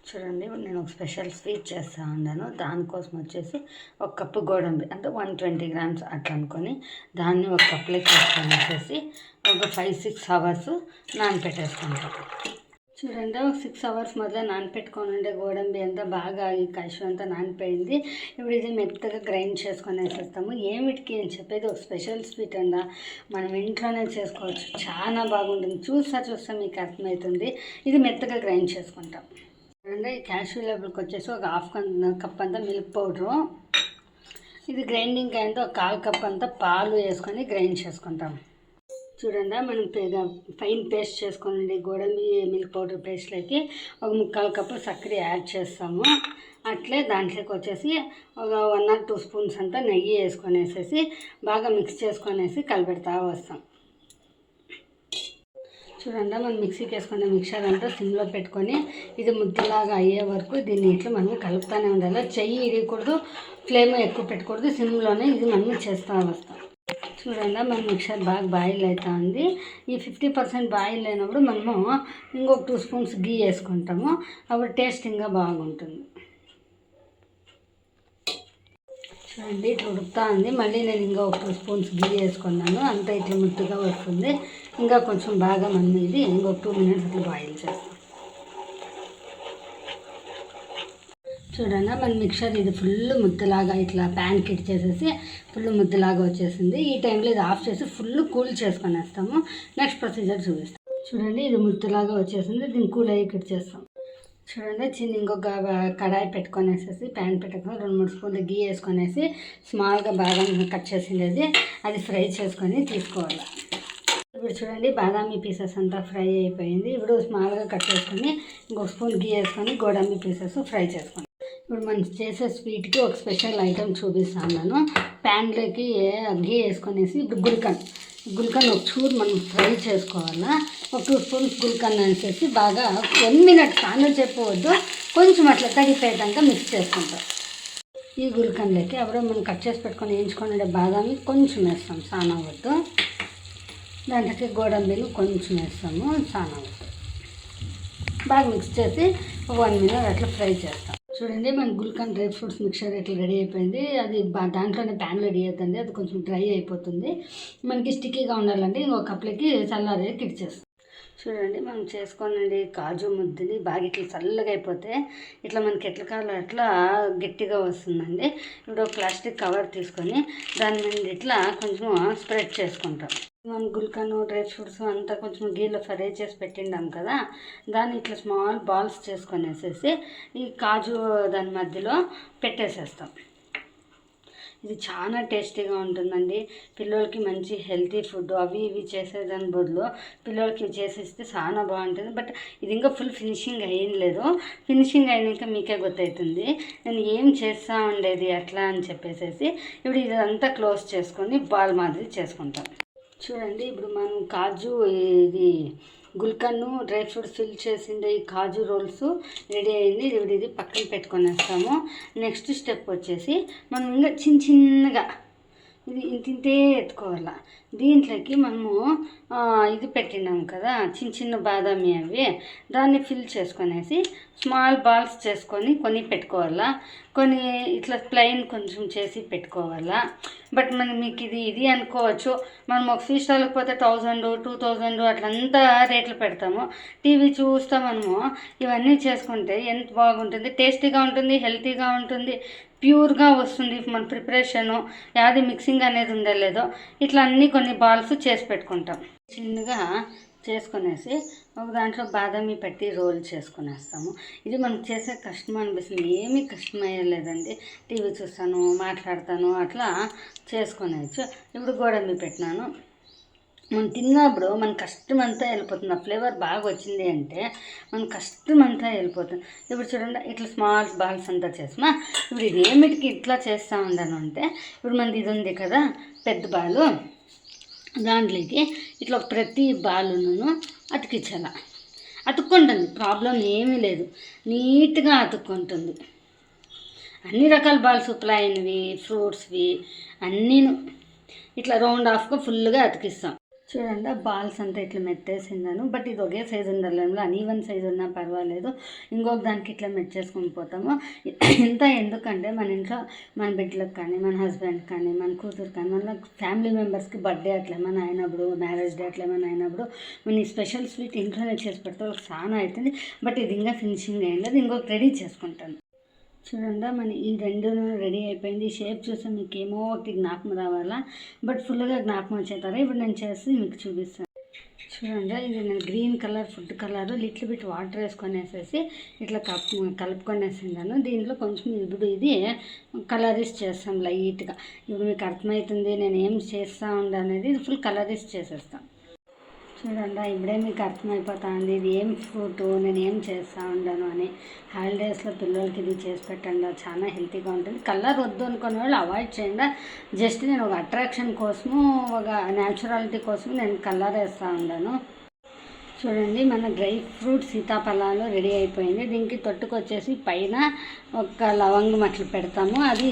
చూడండి, నేను ఒక స్పెషల్ స్వీట్ చేస్తూ ఉన్నాను. దానికోసం వచ్చేసి ఒక కప్పు గోడంబి అంటే 120 గ్రామ్స్ అట్లా అనుకొని దాన్ని ఒక కప్పులోకి వేసుకొని వచ్చేసి ఒక 5-6 అవర్స్ నానపెట్టేసుకుంటాం. చూడండి, ఒక 6 అవర్స్ మొదలు నానపెట్టుకొని ఉండే గోడంబి అంతా బాగా ఈ కషు అంతా నానిపోయింది. ఇప్పుడు ఇది మెత్తగా గ్రైండ్ చేసుకొని వేసేస్తాము. ఏమిటికి అని చెప్పేది ఒక స్పెషల్ స్వీట్ అండ మనం ఇంట్లోనే చేసుకోవచ్చు, చాలా బాగుంటుంది. చూస్తే మీకు అర్థమవుతుంది. ఇది మెత్తగా గ్రైండ్ చేసుకుంటాం. చూడండి, ఈ క్యాష్యూ లెవెల్కి వచ్చేసి ఒక హాఫ్ కప్ అంతా మిల్క్ పౌడరు, ఇది గ్రైండింగ్ అయితే ఒక 1/4 కప్ అంతా పాలు వేసుకొని గ్రైండ్ చేసుకుంటాం. చూడండి, మనం ఫైన్ పేస్ట్ చేసుకొని గోడంబి మిల్క్ పౌడర్ పేస్ట్లోకి ఒక 3/4 కప్పు చక్కెర యాడ్ చేస్తాము. అట్లే దాంట్లోకి వచ్చేసి ఒక 1 or 2 స్పూన్స్ అంతా నెయ్యి వేసుకొనేసేసి బాగా మిక్స్ చేసుకొనేసి కలిపెడతా వస్తాం. చూడండి, మనం మిక్సీకి వేసుకునే మిక్సర్ అంతా సిమ్లో పెట్టుకొని ఇది ముద్దలాగా అయ్యే వరకు దీన్ని ఇట్లా మనం కలుపుతూనే ఉండాలి. చెయ్యి ఇరగకూడదు, ఫ్లేమ్ ఎక్కువ పెట్టకూడదు, సిమ్లోనే ఇది మనం చేస్తూ వస్తాం. చూడండి, మన మిక్సర్ బాగా బాయిల్ అవుతా ఉంది. ఈ 50% బాయిల్ అయినప్పుడు మనము ఇంకొక 2 స్పూన్స్ గీ వేసుకుంటాము. అప్పుడు టేస్ట్ ఇంకా బాగుంటుంది. చూడండి, ఇట్లా ఉడుకుతా ఉంది. మళ్ళీ నేను ఇంకా ఒక 2 స్పూన్స్ గీ వేసుకున్నాను. అంతా ఇట్లా ముద్దుగా వస్తుంది. ఇంకా కొంచెం బాగా మనం ఇది ఇంకొక 2 మినిట్స్ ఇట్లా బాయిల్ చేస్తాం. చూడండి, మన మిక్సర్ ఇది ఫుల్ ముద్దలాగా ఇట్లా ప్యాన్ కిట్ చేసేసి ఫుల్ ముద్దలాగా వచ్చేసింది. ఈ టైంలో ఇది ఆఫ్ చేసి ఫుల్ కూల్ చేసుకొని వేస్తాము. నెక్స్ట్ ప్రొసీజర్ చూపిస్తాం. చూడండి, ఇది ముద్దలాగా వచ్చేసింది. దీన్ని కూల్ అయ్యి కిట్ చేస్తాం. చూడండి, ఇంకొక కడాయి పెట్టుకొనేసేసి ప్యాన్ పెట్టుకొని 2-3 స్పూన్లు గీ వేసుకొనేసి స్మాల్గా బాదం కట్ చేసిండేది అది ఫ్రై చేసుకొని తీసుకోవాలి. ఇప్పుడు చూడండి, బాదామి పీసెస్ అంతా ఫ్రై అయిపోయింది. ఇప్పుడు స్మాల్గా కట్ చేసుకొని ఇంకొక స్పూన్ గీ వేసుకొని గోడంబి పీసెస్ ఫ్రై చేసుకోండి. ఇప్పుడు మనం చేసే స్వీట్కి ఒక స్పెషల్ ఐటెం చూపిస్తాను. నేను ప్యాన్లోకి గీ వేసుకొనేసి ఇప్పుడు గుల్కన్ ఒక చూరు మనం ఫ్రై చేసుకోవాలా. ఒక 2 స్పూన్స్ గుల్కన్ వేసేసి బాగా 1 మినిట్ కానని చెప్పవద్దు, కొంచెం అట్లా తడిపోయేదాకా మిక్స్ చేసుకుంటాం. ఈ గుల్కన్లోకి అప్పుడే మనం కట్ చేసి పెట్టుకొని వేయించుకొని బాదామి కొంచెం వేస్తాం, సానా వద్దు. దాంట్లోకి గోడంబిలు కొంచెం వేస్తాము, సానా వద్దు. బాగా మిక్స్ చేసి 1 మినిట్ అట్లా ఫ్రై చేస్తాం. చూడండి, మన గుల్కన్ డ్రై ఫ్రూట్స్ మిక్చర్ ఇట్లా రెడీ అయిపోయింది. అది దాంట్లోనే ప్యాన్లో రెడీ అవుతుంది. అది కొంచెం డ్రై అయిపోతుంది. మనకి స్టిక్కీగా ఉండాలంటే ఇంకొక కప్లకి చల్లారే కిడిచేస్తాం. చూడండి, మనం చేసుకోనండి కాజు ముద్దని బాగా ఇట్లా చల్లగా అయిపోతే ఇట్లా మనకి ఎట్లా కావాలో అట్లా గట్టిగా వస్తుందండి. ఇప్పుడు ప్లాస్టిక్ కవర్ తీసుకొని దాని మీద ఇట్లా కొంచెం స్ప్రెడ్ చేసుకుంటాం. మనం గుల్కను డ్రై ఫ్రూట్స్ అంతా కొంచెం గీలో ఫ్రై చేసి పెట్టిండాం కదా, దాన్ని ఇట్లా స్మాల్ బాల్స్ చేసుకొనేసేసి ఈ కాజు దాని మధ్యలో పెట్టేసేస్తాం. ఇది చాలా టేస్టీగా ఉంటుందండి. పిల్లలకి మంచి హెల్తీ ఫుడ్ అవి ఇవి చేసేదాని బదులు పిల్లలకి చేసేస్తే చాలా బాగుంటుంది. బట్ ఇది ఇంకా ఫుల్ ఫినిషింగ్ అయ్యలేదు. ఫినిషింగ్ అయినాక మీకే గుర్తవుతుంది నేను ఏం చేస్తూ ఉండేది అట్లా అని చెప్పేసి. ఇప్పుడు ఇదంతా క్లోజ్ చేసుకొని బాల్ మాదిరి చేసుకుంటాం. చూడండి, ఇప్పుడు మనం కాజు ఇది గుల్కన్ను డ్రై ఫ్రూట్స్ ఫిల్ చేసిండే ఈ కాజు రోల్స్ రెడీ అయింది. ఇది పక్కన పెట్టుకొనేస్తాము. నెక్స్ట్ స్టెప్ వచ్చేసి మనం ఇంకా చిన్నగా ఇది ఇంతే ఎత్తుకోవాలి. దీంట్లోకి మనము ఇది పెట్టినాం కదా చిన్న బాదామి అవి, దాన్ని ఫిల్ చేసుకొనేసి స్మాల్ బాల్స్ చేసుకొని కొన్ని పెట్టుకోవాలా, కొన్ని ఇట్లా ప్లెయిన్ కొంచెం చేసి పెట్టుకోవాలా. బట్ మనం మీకు ఇది అనుకోవచ్చు, మనం ఒక స్వీట్ స్టాల్కి పోతే 1000-2000 అట్లంతా రేట్లు పెడతాము. టీవీ చూస్తా మనము ఇవన్నీ చేసుకుంటే ఎంత బాగుంటుంది, టేస్టీగా ఉంటుంది, హెల్తీగా ఉంటుంది, ప్యూర్గా వస్తుంది. మన ప్రిపరేషను యాది మిక్సింగ్ అనేది ఉండలేదో ఇట్లా అన్నీ కొన్ని బాల్స్ చేసి పెట్టుకుంటాం. చిన్నగా చేసుకునేసి ఒక దాంట్లో బాదామి పెట్టి రోల్ చేసుకునేస్తాము. ఇది మనం చేసే కష్టం అనిపిస్తుంది, ఏమీ కష్టం అయ్యలేదండి. టీవీ చూస్తాను, మాట్లాడతాను, అట్లా చేసుకునేచ్చు. ఇప్పుడు గోడంబి పెట్టినాను. మనం తిన్నప్పుడు మన కష్టం అంతా వెళ్ళిపోతుంది. ఆ ఫ్లేవర్ బాగా వచ్చింది అంటే మన కష్టం అంతా వెళ్ళిపోతుంది. ఇప్పుడు చూడండి, ఇట్లా స్మాల్ బాల్స్ అంతా చేసినా ఇప్పుడు ఇది ఏమిటికి ఇట్లా చేస్తూ ఉన్నాను అంటే ఇప్పుడు మనది ఇది ఉంది కదా పెద్ద బాలు, దాంట్లోకి ఇట్లా ప్రతి బాలును అతికించాల. అతుక్కుంటుంది, ప్రాబ్లం ఏమీ లేదు, నీట్గా అతుక్కుంటుంది. అన్ని రకాల బాల్స్ ప్లైన్వి ఫ్రూట్స్వి అన్నీను ఇట్లా రౌండ్ ఆఫ్గా ఫుల్గా అతికిస్తాం. చూడండి ఆ బాల్స్ అంతా ఇట్లా మెత్తేసిందాను. బట్ ఇది ఒకే సైజు ఉండాలి, అన్ఈవెన్ సైజు ఉన్నా పర్వాలేదు. ఇంకొక దానికి ఇట్లా మెచ్చేసుకొని పోతాము. ఇంత ఎందుకంటే మన ఇంట్లో మన బిడ్డలకు కానీ, మన హస్బెండ్ కానీ, మన కూతురు కానీ, మన ఫ్యామిలీ మెంబర్స్కి బర్త్డే అట్లా ఏమైనా అయినప్పుడు, మ్యారేజ్ డే అట్లా ఏమైనా అయినప్పుడు మన ఈ స్పెషల్ స్వీట్ ఇంట్లోనే చేసి పెడితే వాళ్ళకి చాలా అవుతుంది. బట్ ఇది ఇంకా ఫినిషింగ్ అయ్యింది, అది ఇంకొక రెడీ చేసుకుంటాను. చూడండి మన ఈ రెండు రెడీ అయిపోయింది. ఈ షేప్ చూస్తే మీకు ఏమో ఒకటి జ్ఞాపకం రావాలా, బట్ ఫుల్గా జ్ఞాపకం వచ్చేతారా. ఇప్పుడు నేను చేసి మీకు చూపిస్తాను. చూడండి ఇది నేను green colour food colour little bit water వేసుకొనేసేసి ఇట్లా కలుపుకొనేసిందాను. దీంట్లో కొంచెం ఇప్పుడు ఇది కలరిస్ట్ చేస్తాం లైట్గా. ఇప్పుడు మీకు అర్థమవుతుంది నేను ఏం చేస్తూ ఉండ అనేది. ఇది ఫుల్ కలరిస్ట్ చేసేస్తాను. చూడండి ఇప్పుడే మీకు అర్థమైపోతుంది ఇది ఏం ఫ్రూటు, నేను ఏం చేస్తూ ఉండను అని. హాలిడేస్లో పిల్లలకి ఇది చేసి పెట్టండి, చాలా హెల్తీగా ఉంటుంది. కలర్ వద్దు అనుకునే వాళ్ళు అవాయిడ్ చేయండి. జస్ట్ నేను ఒక అట్రాక్షన్ కోసము, ఒక న్యాచురాలిటీ కోసం నేను కలర్ వేస్తూ ఉన్నాను. చూడండి మన డ్రై ఫ్రూట్ సీతాఫలాలు రెడీ అయిపోయింది. దీనికి తొట్టుకొచ్చేసి పైన ఒక లవంగం అట్లా పెడతాము. అది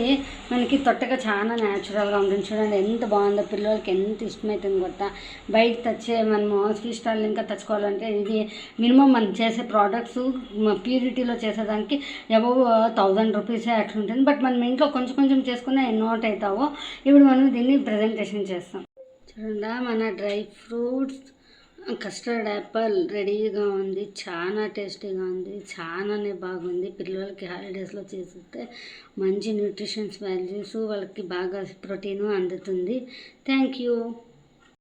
మనకి తొట్టగా చాలా న్యాచురల్గా ఉంటుంది. చూడండి ఎంత బాగుందో, పిల్లలకి ఎంత ఇష్టమవుతుంది కొత్త. బయట తెచ్చే మనము స్వీట్ స్టాల్ ఇంకా తెచ్చుకోవాలంటే ఇది మినిమం మనం చేసే ప్రోడక్ట్స్ ప్యూరిటీలో చేసేదానికి అబవ్ 1000 రూపీసే అట్లా ఉంటుంది. బట్ మనం ఇంట్లో కొంచెం కొంచెం చేసుకునే నోట్ అవుతావో. ఇప్పుడు మనం దీన్ని ప్రజెంటేషన్ చేస్తాం. చూడండి మన డ్రై ఫ్రూట్స్ కస్టర్డ్ యాపిల్ రెడీగా ఉంది. చాలా టేస్టీగా ఉంది, చాలానే బాగుంది. పిల్లలకి హాలిడేస్లో చేసిస్తే మంచి న్యూట్రిషన్స్ వాల్యూస్, వాళ్ళకి బాగా ప్రోటీను అందుతుంది. Thank you.